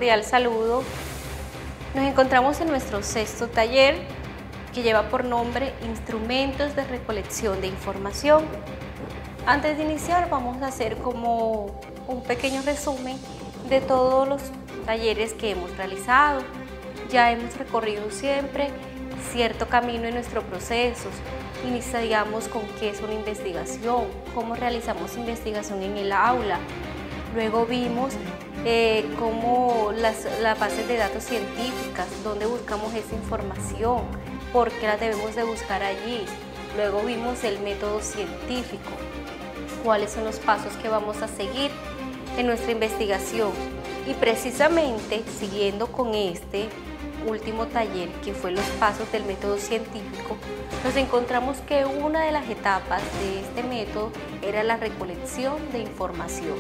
cordial saludo. Nos encontramos en nuestro sexto taller que lleva por nombre Instrumentos de Recolección de Información. Antes de iniciar vamos a hacer como un pequeño resumen de todos los talleres que hemos realizado. Ya hemos recorrido siempre cierto camino en nuestros procesos. Iniciamos con qué es una investigación, cómo realizamos investigación en el aula. Luego vimos cómo las bases de datos científicas, dónde buscamos esa información, por qué la debemos de buscar allí. Luego vimos el método científico, cuáles son los pasos que vamos a seguir en nuestra investigación. Y precisamente siguiendo con este último taller, que fue los pasos del método científico, nos encontramos que una de las etapas de este método era la recolección de información.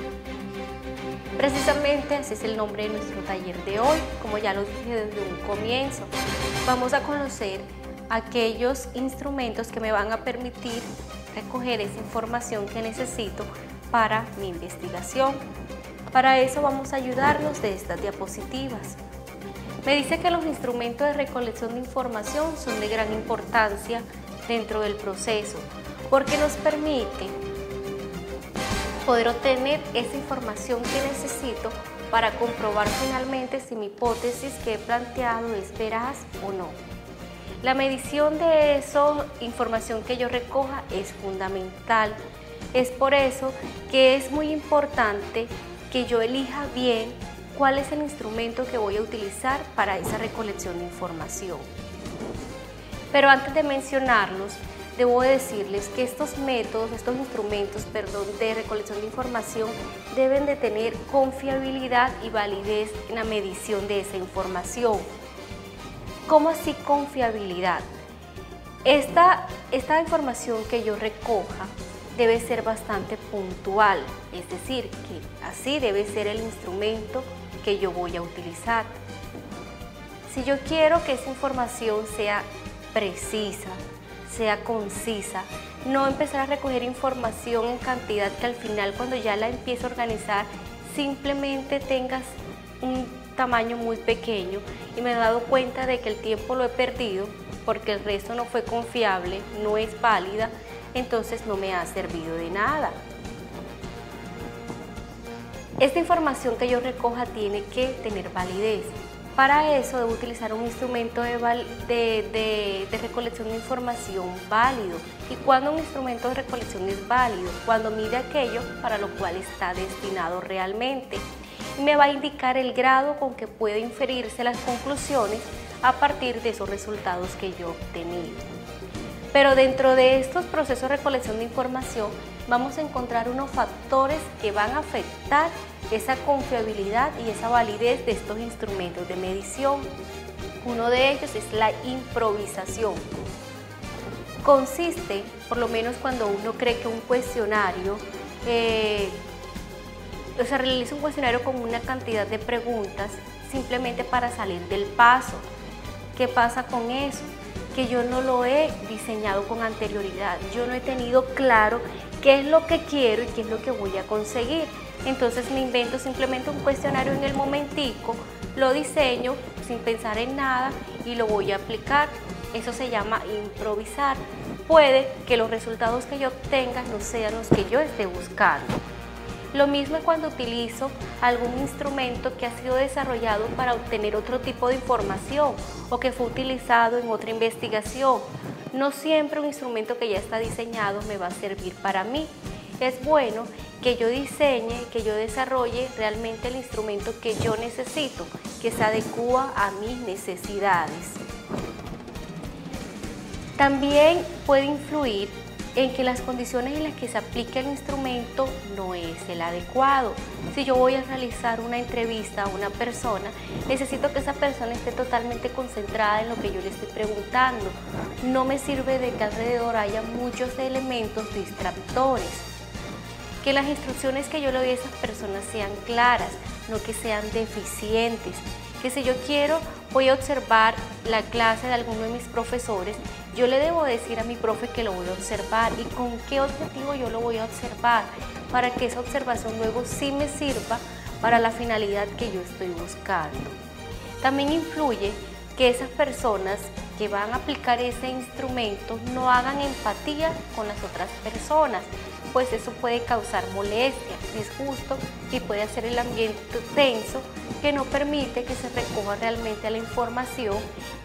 Precisamente ese es el nombre de nuestro taller de hoy. Como ya lo dije desde un comienzo, vamos a conocer aquellos instrumentos que me van a permitir recoger esa información que necesito para mi investigación. Para eso vamos a ayudarnos de estas diapositivas. Me dice que los instrumentos de recolección de información son de gran importancia dentro del proceso porque nos permite poder obtener esa información que necesito para comprobar finalmente si mi hipótesis que he planteado es veraz o no. La medición de esa información que yo recoja es fundamental. Es por eso que es muy importante que yo elija bien cuál es el instrumento que voy a utilizar para esa recolección de información. Pero antes de mencionarlos, debo decirles que estos métodos, estos instrumentos, de recolección de información deben de tener confiabilidad y validez en la medición de esa información. ¿Cómo así confiabilidad? Esta información que yo recoja debe ser bastante puntual, es decir, que así debe ser el instrumento que yo voy a utilizar. Si yo quiero que esa información sea precisa, sea concisa, no empezar a recoger información en cantidad que al final cuando ya la empiezo a organizar simplemente tengas un tamaño muy pequeño y me he dado cuenta de que el tiempo lo he perdido porque el resto no fue confiable, no es válida, entonces no me ha servido de nada. Esta información que yo recoja tiene que tener validez. Para eso debo utilizar un instrumento de recolección de información válido. ¿Y cuando un instrumento de recolección es válido? Cuando mide aquello para lo cual está destinado realmente. Y me va a indicar el grado con que puede inferirse las conclusiones a partir de esos resultados que yo he obtenido. Pero dentro de estos procesos de recolección de información vamos a encontrar unos factores que van a afectar esa confiabilidad y esa validez de estos instrumentos de medición. Uno de ellos es la improvisación. Consiste, por lo menos cuando uno cree que un cuestionario, realiza un cuestionario con una cantidad de preguntas simplemente para salir del paso. ¿Qué pasa con eso? Que yo no lo he diseñado con anterioridad, yo no he tenido claro qué es lo que quiero y qué es lo que voy a conseguir. Entonces me invento simplemente un cuestionario en el momentico, lo diseño sin pensar en nada y lo voy a aplicar. Eso se llama improvisar. Puede que los resultados que yo obtenga no sean los que yo esté buscando. Lo mismo es cuando utilizo algún instrumento que ha sido desarrollado para obtener otro tipo de información o que fue utilizado en otra investigación. No siempre un instrumento que ya está diseñado me va a servir para mí. Es bueno que yo diseñe, que yo desarrolle realmente el instrumento que yo necesito, que se adecúa a mis necesidades. También puede influir en que las condiciones en las que se aplica el instrumento no es el adecuado. Si yo voy a realizar una entrevista a una persona, necesito que esa persona esté totalmente concentrada en lo que yo le estoy preguntando. No me sirve de que alrededor haya muchos elementos distractores. Que las instrucciones que yo le doy a esas personas sean claras, no que sean deficientes. Que si yo voy a observar la clase de alguno de mis profesores, yo le debo decir a mi profe que lo voy a observar y con qué objetivo yo lo voy a observar, para que esa observación luego sí me sirva para la finalidad que yo estoy buscando. También influye que esas personas que van a aplicar ese instrumento no hagan empatía con las otras personas, pues eso puede causar molestia, disgusto y puede hacer el ambiente tenso que no permite que se recoja realmente la información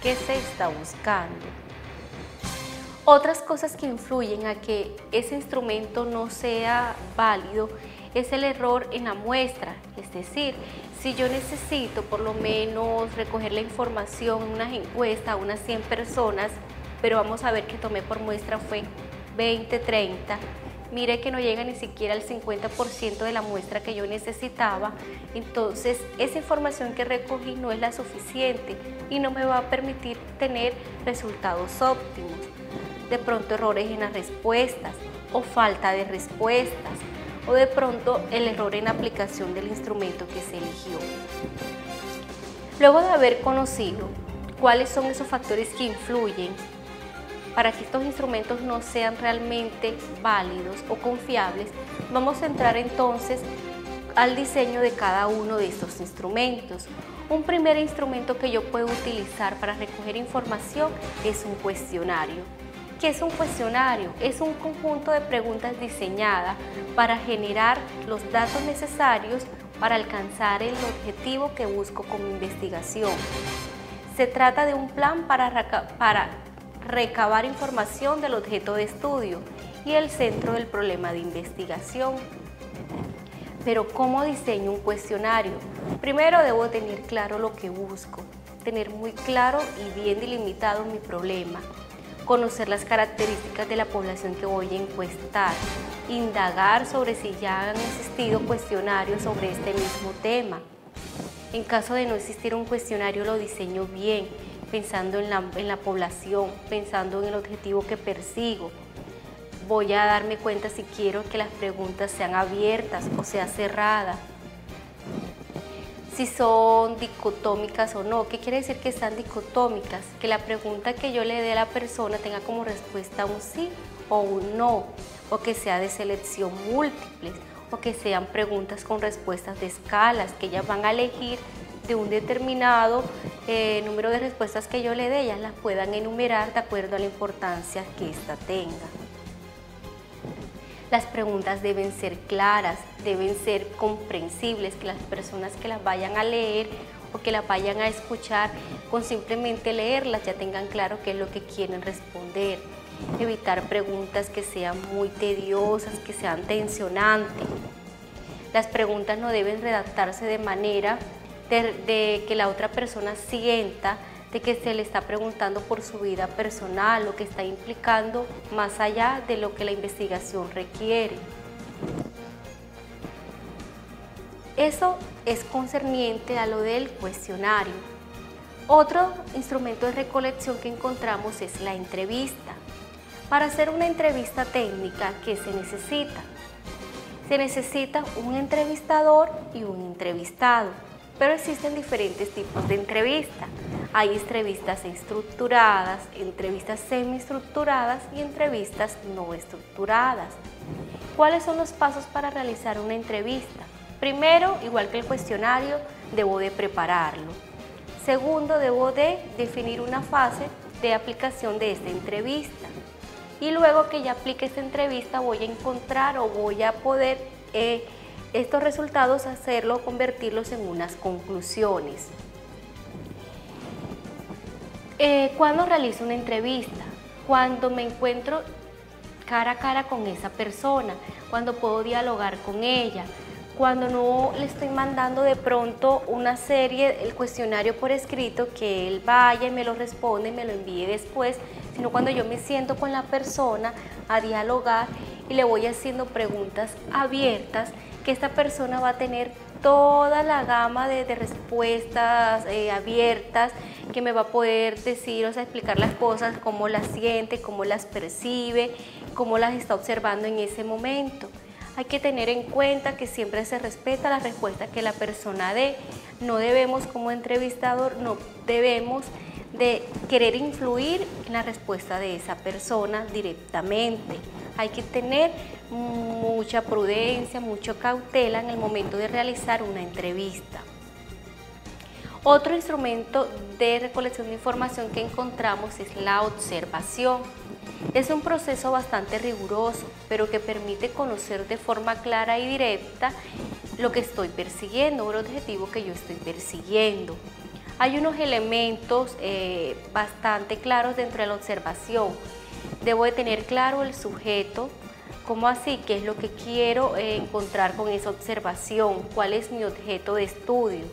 que se está buscando. Otras cosas que influyen a que ese instrumento no sea válido es el error en la muestra, es decir, si yo necesito por lo menos recoger la información en una encuesta a unas 100 personas, pero vamos a ver que tomé por muestra fue 20, 30, mire que no llega ni siquiera al 50% de la muestra que yo necesitaba, entonces esa información que recogí no es la suficiente y no me va a permitir tener resultados óptimos. De pronto errores en las respuestas o falta de respuestas, o de pronto el error en la aplicación del instrumento que se eligió. Luego de haber conocido cuáles son esos factores que influyen para que estos instrumentos no sean realmente válidos o confiables, vamos a entrar entonces al diseño de cada uno de estos instrumentos. Un primer instrumento que yo puedo utilizar para recoger información es un cuestionario. ¿Qué es un cuestionario? Es un conjunto de preguntas diseñadas para generar los datos necesarios para alcanzar el objetivo que busco con mi investigación. Se trata de un plan para recabar información del objeto de estudio y el centro del problema de investigación. Pero ¿cómo diseño un cuestionario? Primero debo tener claro lo que busco, tener muy claro y bien delimitado mi problema, conocer las características de la población que voy a encuestar, indagar sobre si ya han existido cuestionarios sobre este mismo tema. En caso de no existir un cuestionario, lo diseño bien, pensando en la población, pensando en el objetivo que persigo. Voy a darme cuenta si quiero que las preguntas sean abiertas o sean cerradas. Si son dicotómicas o no. ¿Qué quiere decir que sean dicotómicas? Que la pregunta que yo le dé a la persona tenga como respuesta un sí o un no, o que sea de selección múltiple, o que sean preguntas con respuestas de escalas, que ellas van a elegir de un determinado número de respuestas que yo le dé, ellas las puedan enumerar de acuerdo a la importancia que ésta tenga. Las preguntas deben ser claras, deben ser comprensibles, que las personas que las vayan a leer o que las vayan a escuchar, con simplemente leerlas ya tengan claro qué es lo que quieren responder. Evitar preguntas que sean muy tediosas, que sean tensionantes. Las preguntas no deben redactarse de manera de que la otra persona sienta de que se le está preguntando por su vida personal, lo que está implicando más allá de lo que la investigación requiere. Eso es concerniente a lo del cuestionario. Otro instrumento de recolección que encontramos es la entrevista. Para hacer una entrevista técnica, ¿qué se necesita? Se necesita un entrevistador y un entrevistado, pero existen diferentes tipos de entrevista. Hay entrevistas estructuradas, entrevistas semiestructuradas y entrevistas no estructuradas. ¿Cuáles son los pasos para realizar una entrevista? Primero, igual que el cuestionario, debo de prepararlo. Segundo, debo de definir una fase de aplicación de esta entrevista. Y luego que ya aplique esta entrevista, voy a encontrar o voy a poder estos resultados convertirlos en unas conclusiones. ¿Cuándo realizo una entrevista? Cuando me encuentro cara a cara con esa persona, cuando puedo dialogar con ella, cuando no le estoy mandando de pronto una serie, el cuestionario por escrito, que él vaya y me lo responde y me lo envíe después, sino cuando yo me siento con la persona a dialogar y le voy haciendo preguntas abiertas, que esta persona va a tener toda la gama de respuestas abiertas, que me va a poder decir, o sea, explicar las cosas, cómo las siente, cómo las percibe, cómo las está observando en ese momento. Hay que tener en cuenta que siempre se respeta la respuesta que la persona dé. No debemos, como entrevistador, no debemos de querer influir en la respuesta de esa persona directamente. Hay que tener mucha prudencia, mucha cautela en el momento de realizar una entrevista. Otro instrumento de recolección de información que encontramos es la observación. Es un proceso bastante riguroso, pero que permite conocer de forma clara y directa lo que estoy persiguiendo, un objetivo que yo estoy persiguiendo. Hay unos elementos bastante claros dentro de la observación. Debo de tener claro el sujeto, ¿cómo así? ¿Qué es lo que quiero encontrar con esa observación? ¿Cuál es mi objeto de estudio?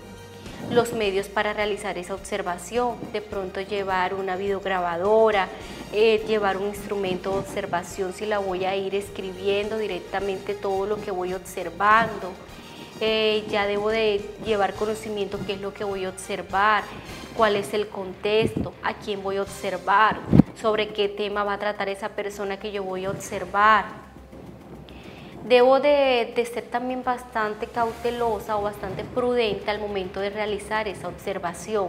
Los medios para realizar esa observación, de pronto llevar una videograbadora, llevar un instrumento de observación si la voy a ir escribiendo directamente todo lo que voy observando. Ya debo de llevar conocimiento qué es lo que voy a observar, cuál es el contexto, a quién voy a observar, sobre qué tema va a tratar esa persona que yo voy a observar. Debo de ser también bastante cautelosa o bastante prudente al momento de realizar esa observación.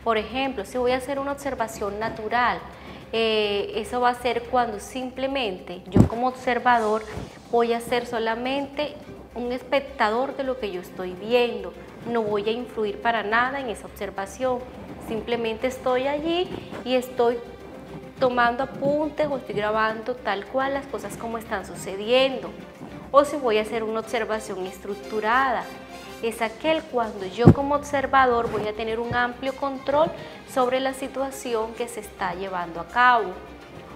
Por ejemplo, si voy a hacer una observación natural, eso va a ser cuando simplemente yo como observador voy a ser solamente un espectador de lo que yo estoy viendo. No voy a influir para nada en esa observación. Simplemente estoy allí y estoy tomando apuntes o estoy grabando tal cual las cosas como están sucediendo. O si voy a hacer una observación estructurada, es aquel cuando yo como observador voy a tener un amplio control sobre la situación que se está llevando a cabo.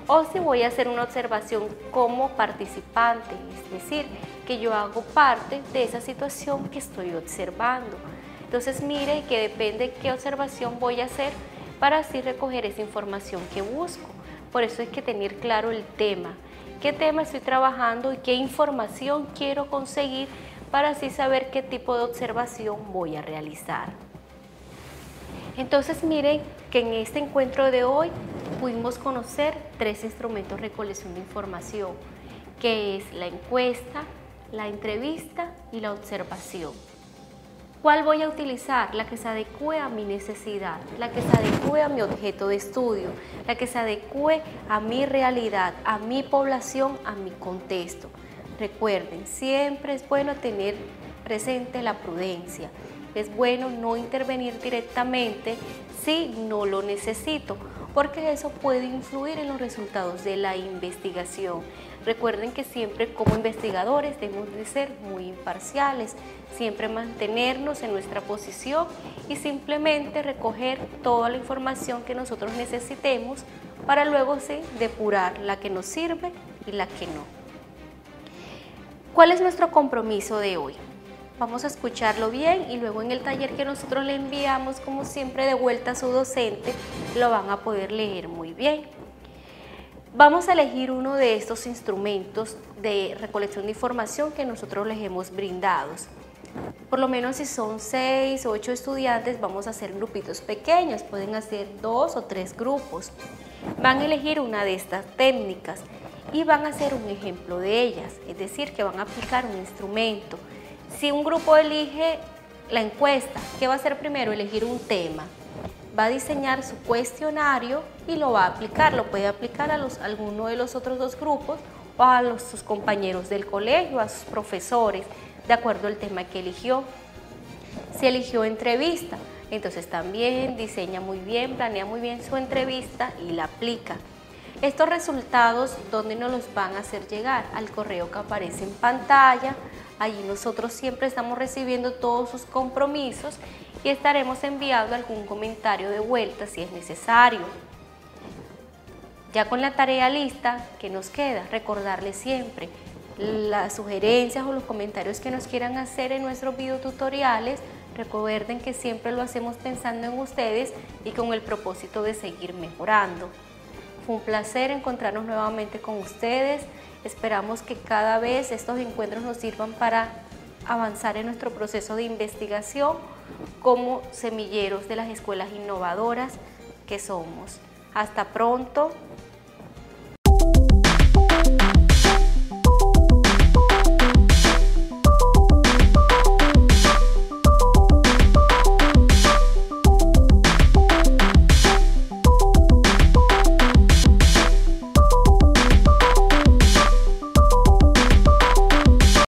O si voy a hacer una observación como participante, es decir, que yo hago parte de esa situación que estoy observando. Entonces mire que depende qué observación voy a hacer para así recoger esa información que busco. Por eso hay que tener claro el tema. ¿Qué tema estoy trabajando y qué información quiero conseguir para así saber qué tipo de observación voy a realizar? Entonces miren que en este encuentro de hoy pudimos conocer 3 instrumentos de recolección de información, que es la encuesta, la entrevista y la observación. ¿Cuál voy a utilizar? La que se adecue a mi necesidad, la que se adecue a mi objeto de estudio, la que se adecue a mi realidad, a mi población, a mi contexto. Recuerden, siempre es bueno tener presente la prudencia. Es bueno no intervenir directamente si no lo necesito, porque eso puede influir en los resultados de la investigación. Recuerden que siempre como investigadores debemos de ser muy imparciales, siempre mantenernos en nuestra posición y simplemente recoger toda la información que nosotros necesitemos para luego sí depurar la que nos sirve y la que no. ¿Cuál es nuestro compromiso de hoy? Vamos a escucharlo bien y luego en el taller que nosotros le enviamos, como siempre, de vuelta a su docente, lo van a poder leer muy bien. Vamos a elegir uno de estos instrumentos de recolección de información que nosotros les hemos brindado. Por lo menos si son 6 o 8 estudiantes, vamos a hacer grupitos pequeños, pueden hacer 2 o 3 grupos. Van a elegir una de estas técnicas y van a hacer un ejemplo de ellas, es decir, que van a aplicar un instrumento. Si un grupo elige la encuesta, ¿qué va a hacer primero? Elegir un tema. Va a diseñar su cuestionario y lo va a aplicar. Lo puede aplicar a alguno de los otros 2 grupos o a sus compañeros del colegio, a sus profesores, de acuerdo al tema que eligió. Si eligió entrevista, entonces también diseña muy bien, planea muy bien su entrevista y la aplica. Estos resultados, ¿dónde nos los van a hacer llegar? Al correo que aparece en pantalla. Allí nosotros siempre estamos recibiendo todos sus compromisos y estaremos enviando algún comentario de vuelta si es necesario. Ya con la tarea lista, ¿qué nos queda? Recordarles siempre las sugerencias o los comentarios que nos quieran hacer en nuestros videotutoriales. Recuerden que siempre lo hacemos pensando en ustedes y con el propósito de seguir mejorando. Fue un placer encontrarnos nuevamente con ustedes. Esperamos que cada vez estos encuentros nos sirvan para avanzar en nuestro proceso de investigación como semilleros de las escuelas innovadoras que somos. Hasta pronto.